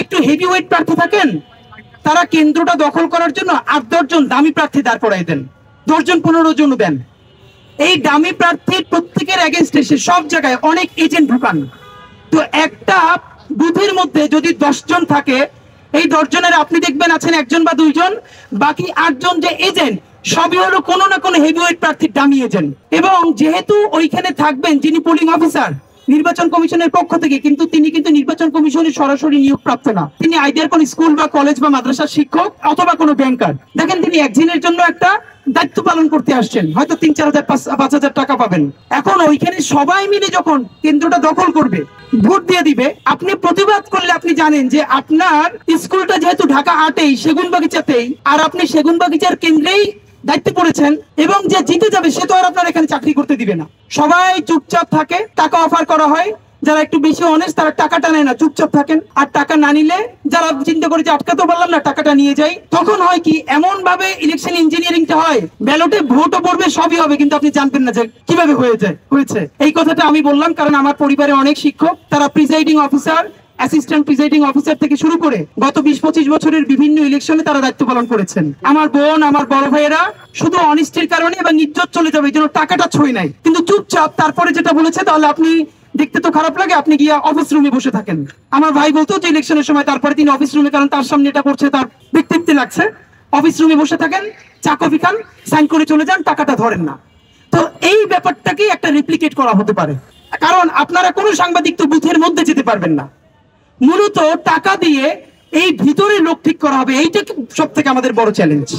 একটু heavy weight প্রার্থী থাকেন, তারা কেন্দ্রটা দখল করার জন্য 8-10 জন দামি প্রার্থী দাঁড় করাই দেন, 10 জন 15 জন দেন। এই দামি প্রার্থীর প্রত্যেকের এগেনস্টে সব জায়গায় অনেক এজেন্ট ঢুকান। তো একটা বুথের মধ্যে যদি 10 জন থাকে, এই 10 জনের আপনি দেখবেন আছেন 1 জন বা 2 জন, বাকি 8 জন যে এজেন্ট সবই হলো কোনো না কোনো হেভিওয়েট প্রার্থীর দামি এজেন্ট। এবং যেহেতু ওইখানে থাকবেন যিনি পোলিং অফিসার নির্বাচন কমিশনের পক্ষ থেকে, কিন্তু তিনি কিন্তু নির্বাচন কমিশনের সরাসরি নিয়োগপ্রাপ্ত না, তিনি আইডিয়ার কোন স্কুল বা কলেজ বা মাদ্রাসার শিক্ষক অথবা কোনো ব্যাংকার। দেখেন তিনি একদিনের জন্য একটা দায়িত্ব পালন করতে আসছেন, হয়তো 3-4 হাজার 5,000 টাকা পাবেন। এখন ওইখানে সবাই মিলে যখন কেন্দ্রটা দখল করবে, ভোট দিয়ে দিবে, আপনি প্রতিবাদ করলে আপনি জানেন যে আপনার স্কুলটা যেহেতু ঢাকা 8-এই সেগুনবাগিচাতেই, আর আপনি সেগুনবাগিচার কেন্দ্রেই দায়িত্ব পড়েছেন, এবং যে জিতে যাবে সে তো আর আপনার এখানে চাকরি করতে দিবে না। সবাই চুপচাপ থাকে, টাকা অফার করা হয়, যারা একটু বেশি অনেস্ট তারা টাকাটা নেয় না, চুপচাপ থাকেন। আর টাকা না নিলে যারা চিন্তা করে যে আটকাতে পারলাম না, টাকাটা নিয়ে যাই। তখন হয় কি, এমন ভাবে ইলেকশন ইঞ্জিনিয়ারিংটা হয়, ব্যালটে ভোটও পড়বে, সবই হবে, কিন্তু আপনি জানবেন না যে কিভাবে হয়েছে। এই কথাটা আমি বললাম কারণ আমার পরিবারে অনেক শিক্ষক, তারা presiding officer, assistant presiding officer থেকে শুরু করে গত 20-25 বছরের বিভিন্ন ইলেকশনে তারা দায়িত্ব পালন করেছেন। আমার বোন, আমার বড় ভাইয়েরা শুধু অনিষ্টের কারণে এবং ইজ্জত চলে যাবে এই জন্য টাকাটা ছুঁয়ে নাই, কিন্তু চুপচাপ তারপরে যেটা বলেছে, তাহলে আপনি দেখতে তো খারাপ লাগে, আপনি গিয়ে অফিস রুমে বসে থাকেন। আমার ভাই বলতো যে ইলেকশনের সময় তারপরে তিনি অফিস রুমে, কারণ তার সামনে এটা করছে, তার ব্যক্তিত্বে লাগছে, অফিস রুমে বসে থাকেন, চা কফি খান, সাইন করে চলে যান, টাকাটা ধরেন না। তো এই ব্যাপারটাকে একটা রেপ্লিকেট করা হতে পারে, কারণ আপনারা কোনো সাংবাদিক তো বুথের মধ্যে যেতে পারবেন না, মূলত টাকা দিয়ে এই ভিতরে লোক ঠিক করা হবে। এইটা সব থেকে আমাদের বড় চ্যালেঞ্জ।